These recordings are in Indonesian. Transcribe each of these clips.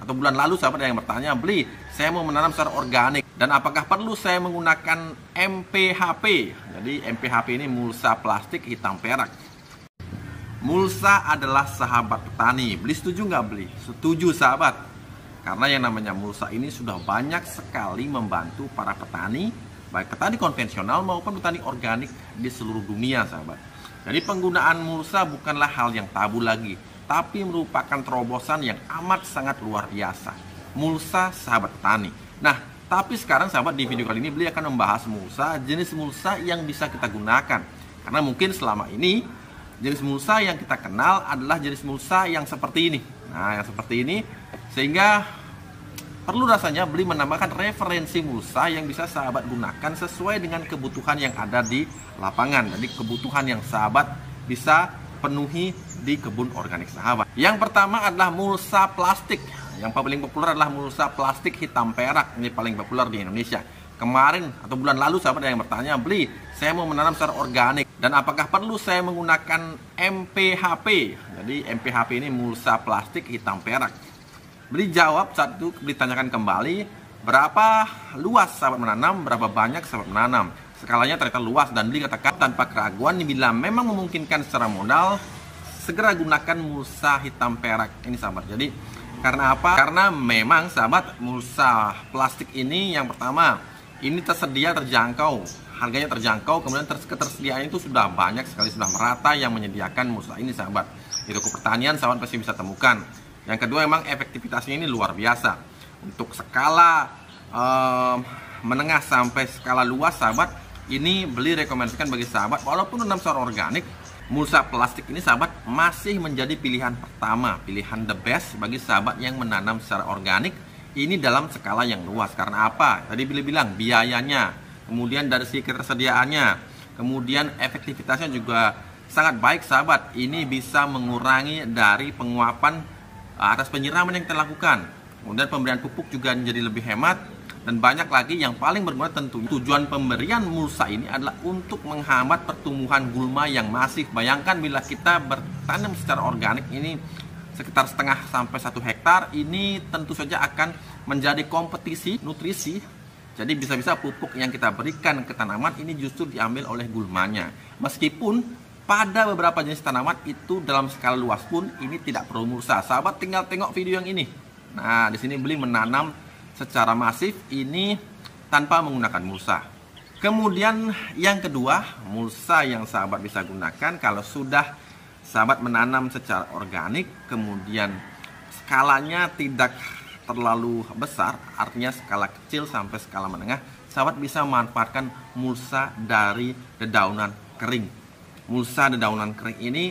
atau bulan lalu sahabat ada yang bertanya, beli, saya mau menanam secara organik dan apakah perlu saya menggunakan MPHP? Jadi MPHP ini mulsa plastik hitam perak. Mulsa adalah sahabat petani. Beli setuju nggak beli? Setuju sahabat. Karena yang namanya mulsa ini sudah banyak sekali membantu para petani, baik petani konvensional maupun petani organik di seluruh dunia sahabat. Jadi penggunaan mulsa bukanlah hal yang tabu lagi, tapi merupakan terobosan yang amat sangat luar biasa. Mulsa sahabat petani. Nah, tapi sekarang sahabat di video kali ini beli akan membahas mulsa, jenis mulsa yang bisa kita gunakan. Karena mungkin selama ini jenis mulsa yang kita kenal adalah jenis mulsa yang seperti ini. Nah, yang seperti ini, sehingga perlu rasanya beli menambahkan referensi mulsa yang bisa sahabat gunakan sesuai dengan kebutuhan yang ada di lapangan. Jadi kebutuhan yang sahabat bisa penuhi di kebun organik sahabat. Yang pertama adalah mulsa plastik. Yang paling populer adalah mulsa plastik hitam perak. Ini paling populer di Indonesia. Kemarin atau bulan lalu sahabat ada yang bertanya, beli, saya mau menanam secara organik dan apakah perlu saya menggunakan MPHP? Jadi MPHP ini mulsa plastik hitam perak. Beli jawab saat itu, ditanyakan kembali berapa luas sahabat menanam, berapa banyak sahabat menanam. Skalanya ternyata luas dan beli katakan tanpa keraguan, bila memang memungkinkan secara modal, segera gunakan mulsa hitam perak ini sahabat. Jadi karena apa? Karena memang sahabat mulsa plastik ini yang pertama, ini tersedia, terjangkau, harganya terjangkau, kemudian ketersediaan itu sudah banyak sekali, sudah merata yang menyediakan mulsa ini sahabat. Di toko pertanian sahabat pasti bisa temukan. Yang kedua, memang efektivitasnya ini luar biasa. Untuk skala menengah sampai skala luas sahabat, ini beli rekomendasikan bagi sahabat walaupun menanam secara organik, mulsa plastik ini sahabat masih menjadi pilihan pertama, pilihan the best bagi sahabat yang menanam secara organik. Ini dalam skala yang luas. Karena apa? Tadi Billy bilang biayanya, kemudian dari segi ketersediaannya, kemudian efektivitasnya juga sangat baik sahabat. Ini bisa mengurangi dari penguapan atas penyiraman yang kita lakukan. Kemudian pemberian pupuk juga menjadi lebih hemat. Dan banyak lagi yang paling berguna tentunya. Tujuan pemberian mulsa ini adalah untuk menghambat pertumbuhan gulma yang masif. Bayangkan bila kita bertanam secara organik ini sekitar setengah sampai 1 hektar, ini tentu saja akan menjadi kompetisi nutrisi. Jadi bisa-bisa pupuk yang kita berikan ke tanaman ini justru diambil oleh gulmanya. Meskipun pada beberapa jenis tanaman itu dalam skala luas pun ini tidak perlu mulsa. Sahabat tinggal tengok video yang ini. Nah, di sini beli menanam secara masif ini tanpa menggunakan mulsa. Kemudian yang kedua, mulsa yang sahabat bisa gunakan kalau sudah sahabat menanam secara organik, kemudian skalanya tidak terlalu besar, artinya skala kecil sampai skala menengah, sahabat bisa memanfaatkan mulsa dari dedaunan kering. Mulsa dedaunan kering ini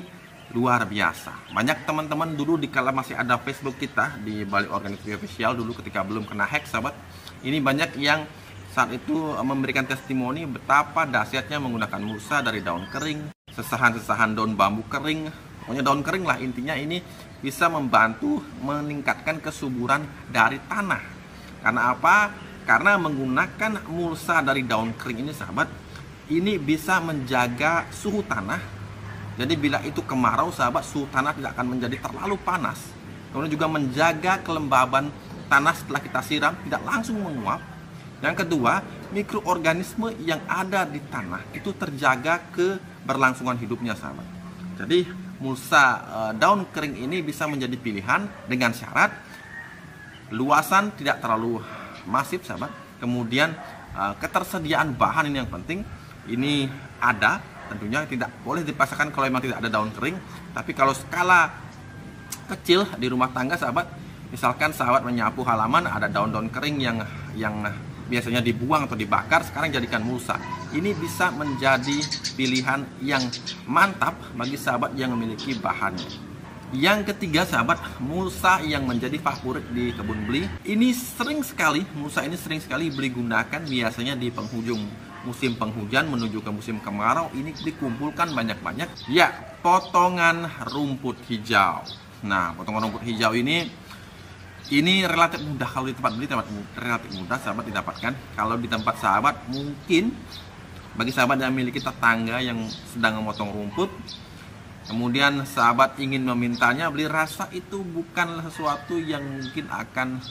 luar biasa. Banyak teman-teman dulu dikala masih ada Facebook kita di Bali Organic Official dulu ketika belum kena hack sahabat, ini banyak yang saat itu memberikan testimoni betapa dahsyatnya menggunakan mulsa dari daun kering, sesahan-sesahan daun bambu kering, pokoknya daun kering lah intinya. Ini bisa membantu meningkatkan kesuburan dari tanah. Karena apa? Karena menggunakan mulsa dari daun kering ini sahabat, ini bisa menjaga suhu tanah. Jadi bila itu kemarau sahabat, suhu tanah tidak akan menjadi terlalu panas. Kemudian juga menjaga kelembaban tanah setelah kita siram tidak langsung menguap. Yang kedua, mikroorganisme yang ada di tanah itu terjaga keberlangsungan hidupnya sahabat. Jadi mulsa daun kering ini bisa menjadi pilihan dengan syarat luasan tidak terlalu masif sahabat. Kemudian ketersediaan bahan ini yang penting. Ini ada, tentunya tidak boleh dipaksakan kalau memang tidak ada daun kering. Tapi kalau skala kecil di rumah tangga sahabat, misalkan sahabat menyapu halaman ada daun-daun kering yang biasanya dibuang atau dibakar, sekarang jadikan mulsa. Ini bisa menjadi pilihan yang mantap bagi sahabat yang memiliki bahannya. Yang ketiga sahabat, mulsa yang menjadi favorit di kebun beli. Ini sering sekali, mulsa ini sering sekali beli gunakan biasanya di penghujung musim penghujan menuju ke musim kemarau. Ini dikumpulkan banyak-banyak. Ya, potongan rumput hijau. Nah, potongan rumput hijau ini relatif mudah kalau di tempat beli, relatif mudah sahabat didapatkan. Kalau di tempat sahabat mungkin bagi sahabat yang memiliki tetangga yang sedang memotong rumput, kemudian sahabat ingin memintanya, beli rasa itu bukanlah sesuatu yang mungkin akan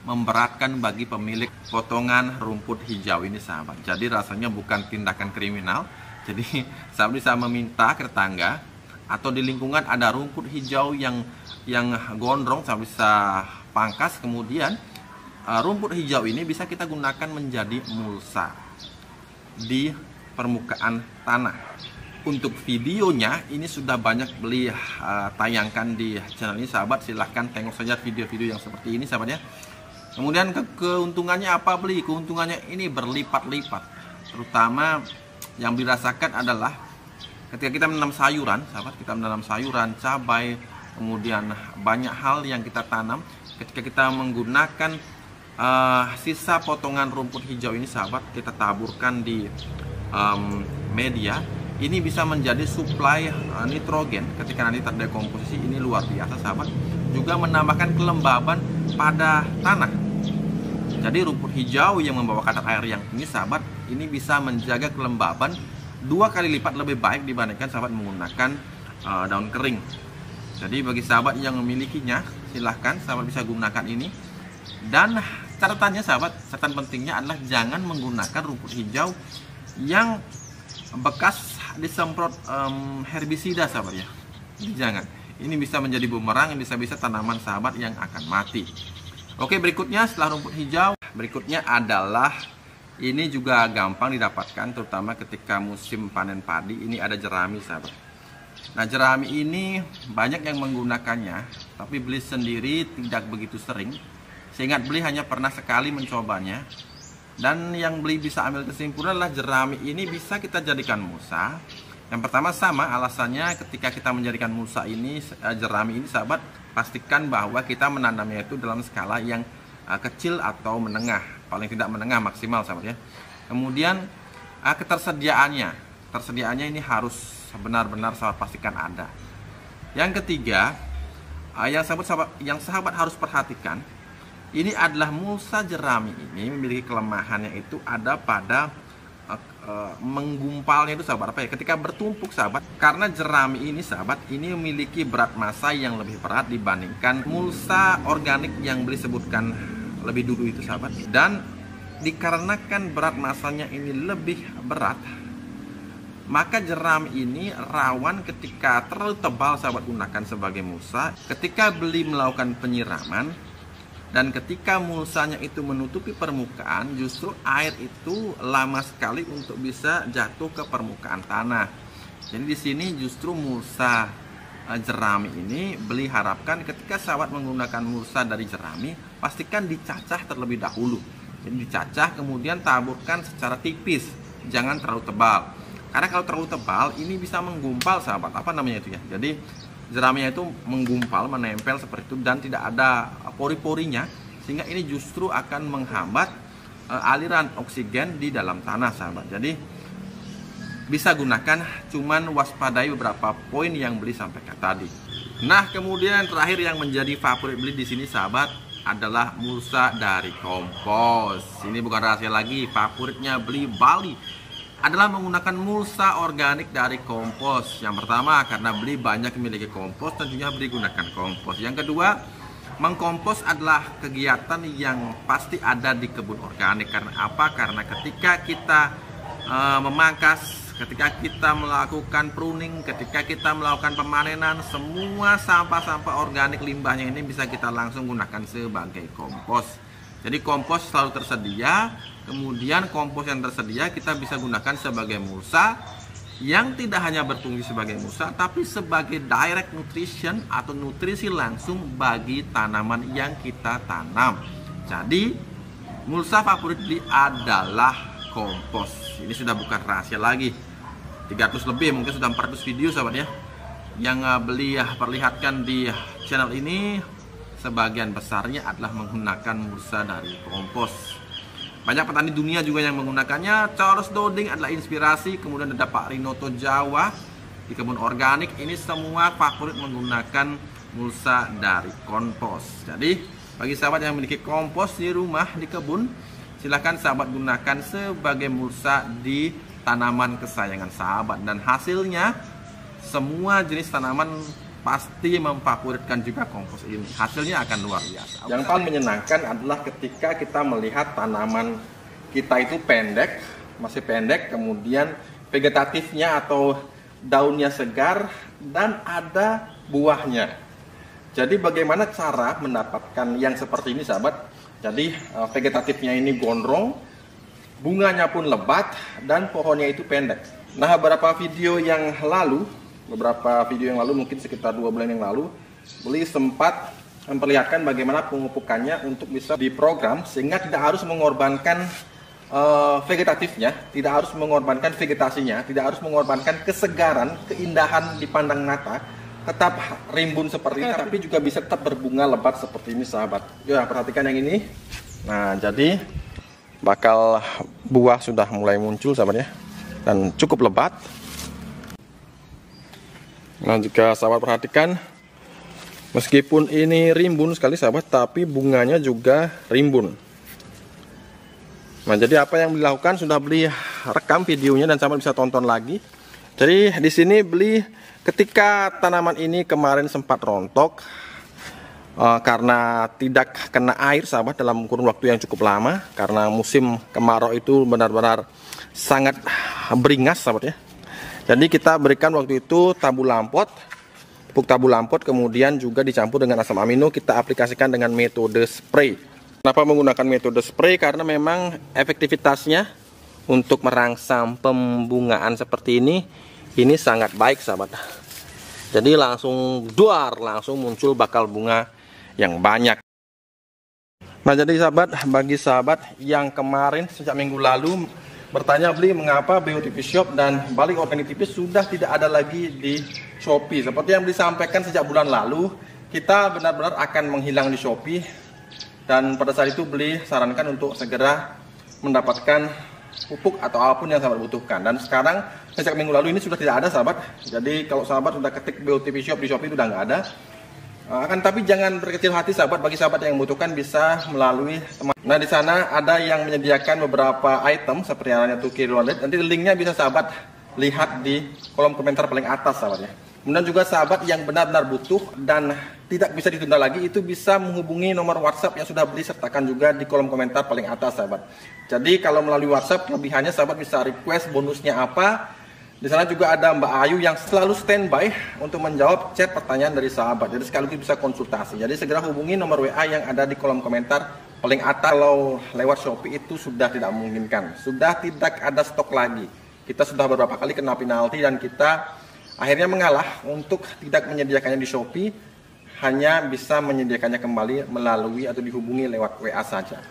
memberatkan bagi pemilik potongan rumput hijau ini sahabat. Jadi rasanya bukan tindakan kriminal. Jadi sahabat bisa meminta ke tetangga atau di lingkungan ada rumput hijau yang gondrong, sahabat bisa pangkas, kemudian rumput hijau ini bisa kita gunakan menjadi mulsa di permukaan tanah. Untuk videonya ini sudah banyak beli tayangkan di channel ini sahabat, silahkan tengok saja video-video yang seperti ini sahabat ya. Kemudian keuntungannya apa beli? Keuntungannya ini berlipat-lipat. Terutama yang dirasakan adalah ketika kita menanam sayuran, sahabat, kita menanam sayuran, cabai, kemudian banyak hal yang kita tanam. Ketika kita menggunakan sisa potongan rumput hijau ini sahabat, kita taburkan di media, ini bisa menjadi suplai nitrogen. Ketika nanti terdekomposisi, ini luar biasa sahabat. Juga menambahkan kelembaban pada tanah. Jadi rumput hijau yang membawa kadar air yang tinggi sahabat, ini bisa menjaga kelembaban 2 kali lipat lebih baik dibandingkan sahabat menggunakan daun kering. Jadi bagi sahabat yang memilikinya, silahkan sahabat bisa gunakan ini. Dan catatannya sahabat, catatan pentingnya adalah jangan menggunakan rumput hijau yang bekas disemprot herbisida sahabat ya. Jadi jangan. Ini bisa menjadi bumerang, bisa-bisa tanaman sahabat yang akan mati. Oke, berikutnya setelah rumput hijau, berikutnya adalah ini juga gampang didapatkan, terutama ketika musim panen padi. Ini ada jerami sahabat. Nah, jerami ini banyak yang menggunakannya, tapi beli sendiri tidak begitu sering. Seingat beli hanya pernah sekali mencobanya. Dan yang beli bisa ambil kesimpulan adalah jerami ini bisa kita jadikan mulsa. Yang pertama sama alasannya, ketika kita menjadikan mulsa ini, jerami ini sahabat, pastikan bahwa kita menanamnya itu dalam skala yang kecil atau menengah, paling tidak menengah maksimal sahabat ya. Kemudian ketersediaannya ini harus benar-benar sahabat pastikan ada. Yang ketiga, yang sahabat harus perhatikan, ini adalah mulsa jerami ini memiliki kelemahannya itu ada pada menggumpalnya itu sahabat, apa ya, ketika bertumpuk sahabat, karena jerami ini sahabat ini memiliki berat massa yang lebih berat dibandingkan mulsa organik yang beli sebutkan lebih dulu itu sahabat. Dan dikarenakan berat massanya ini lebih berat, maka jerami ini rawan ketika terlalu tebal sahabat gunakan sebagai mulsa. Ketika beli melakukan penyiraman dan ketika mulsanya itu menutupi permukaan, justru air itu lama sekali untuk bisa jatuh ke permukaan tanah. Jadi di sini justru mulsa jerami ini beli harapkan ketika sahabat menggunakan mulsa dari jerami, pastikan dicacah terlebih dahulu. Jadi dicacah kemudian taburkan secara tipis, jangan terlalu tebal. Karena kalau terlalu tebal ini bisa menggumpal sahabat, apa namanya itu ya. Jadi jeraminya itu menggumpal, menempel seperti itu dan tidak ada pori-porinya, sehingga ini justru akan menghambat aliran oksigen di dalam tanah sahabat. Jadi bisa gunakan, cuman waspadai beberapa poin yang beli sampaikan tadi. Nah, kemudian terakhir yang menjadi favorit beli di sini sahabat adalah mulsa dari kompos. Ini bukan rahasia lagi, favoritnya beli Bali adalah menggunakan mulsa organik dari kompos. Yang pertama, karena beli banyak memiliki kompos, tentunya beli gunakan kompos. Yang kedua, mengkompos adalah kegiatan yang pasti ada di kebun organik. Karena apa? Karena ketika kita memangkas, ketika kita melakukan pruning, ketika kita melakukan pemanenan, semua sampah-sampah organik limbahnya ini bisa kita langsung gunakan sebagai kompos. Jadi kompos selalu tersedia. Kemudian kompos yang tersedia kita bisa gunakan sebagai mulsa, yang tidak hanya berfungsi sebagai mulsa, tapi sebagai direct nutrition atau nutrisi langsung bagi tanaman yang kita tanam. Jadi mulsa favorit beli adalah kompos. Ini sudah bukan rahasia lagi, 300 lebih, mungkin sudah 400 video sahabat ya, yang beli perlihatkan di channel ini. Sebagian besarnya adalah menggunakan mulsa dari kompos. Banyak petani dunia juga yang menggunakannya. Charles Doding adalah inspirasi. Kemudian ada Pak Rinoto Jawa di kebun organik. Ini semua favorit menggunakan mulsa dari kompos. Jadi bagi sahabat yang memiliki kompos di rumah, di kebun, silahkan sahabat gunakan sebagai mulsa di tanaman kesayangan sahabat. Dan hasilnya semua jenis tanaman pasti memfavoritkan juga kompos ini. Hasilnya akan luar biasa. Yang paling menyenangkan adalah ketika kita melihat tanaman kita itu pendek, masih pendek, kemudian vegetatifnya atau daunnya segar dan ada buahnya. Jadi bagaimana cara mendapatkan yang seperti ini, sahabat? Jadi vegetatifnya ini gondrong, bunganya pun lebat, dan pohonnya itu pendek. Nah, beberapa video yang lalu mungkin sekitar 2 bulan yang lalu, beli sempat memperlihatkan bagaimana pemupukannya untuk bisa diprogram sehingga tidak harus mengorbankan vegetatifnya, tidak harus mengorbankan vegetasinya, tidak harus mengorbankan kesegaran, keindahan dipandang mata, tetap rimbun seperti ini, tapi juga bisa tetap berbunga lebat seperti ini, sahabat. Ya, perhatikan yang ini. Nah, jadi bakal buah sudah mulai muncul, sahabat ya, dan cukup lebat. Nah, jika sahabat perhatikan, meskipun ini rimbun sekali, sahabat, tapi bunganya juga rimbun. Nah, jadi apa yang dilakukan, sudah beli rekam videonya dan sahabat bisa tonton lagi. Jadi di sini beli ketika tanaman ini kemarin sempat rontok karena tidak kena air, sahabat, dalam kurun waktu yang cukup lama, karena musim kemarau itu benar-benar sangat beringas, sahabat ya. Jadi kita berikan waktu itu tabu lampot, pupuk tabu lampot, kemudian juga dicampur dengan asam amino, kita aplikasikan dengan metode spray. Kenapa menggunakan metode spray? Karena memang efektivitasnya untuk merangsang pembungaan seperti ini sangat baik, sahabat. Jadi langsung langsung muncul bakal bunga yang banyak. Nah, jadi sahabat, bagi sahabat yang kemarin sejak minggu lalu bertanya, beli mengapa BOTP Shop dan Balik Organik Tipis sudah tidak ada lagi di Shopee. Seperti yang disampaikan sejak bulan lalu, kita benar-benar akan menghilang di Shopee. Dan pada saat itu beli sarankan untuk segera mendapatkan pupuk atau apapun yang sahabat butuhkan. Dan sekarang sejak minggu lalu ini sudah tidak ada, sahabat. Jadi kalau sahabat sudah ketik BOTP Shop di Shopee itu udah nggak ada. Tapi jangan berkecil hati, sahabat. Bagi sahabat yang membutuhkan bisa melalui teman. Nah, di sana ada yang menyediakan beberapa item seperti yang namanya Tuki Rounded. Nanti linknya bisa sahabat lihat di kolom komentar paling atas, sahabat ya. Kemudian juga sahabat yang benar-benar butuh dan tidak bisa ditunda lagi, itu bisa menghubungi nomor WhatsApp yang sudah beli, sertakan juga di kolom komentar paling atas, sahabat. Jadi kalau melalui WhatsApp, kelebihannya sahabat bisa request bonusnya apa. Di sana juga ada Mbak Ayu yang selalu standby untuk menjawab chat pertanyaan dari sahabat. Jadi sekaligus bisa konsultasi. Jadi segera hubungi nomor WA yang ada di kolom komentar paling atas. Kalau lewat Shopee itu sudah tidak memungkinkan, sudah tidak ada stok lagi. Kita sudah beberapa kali kena penalti dan kita akhirnya mengalah untuk tidak menyediakannya di Shopee, hanya bisa menyediakannya kembali melalui atau dihubungi lewat WA saja.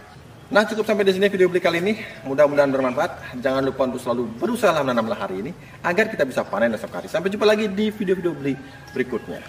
Nah, cukup sampai di sini video beli kali ini. Mudah-mudahan bermanfaat. Jangan lupa untuk selalu berusaha menanamlah hari ini agar kita bisa panen esok hari. Sampai jumpa lagi di video-video beli berikutnya.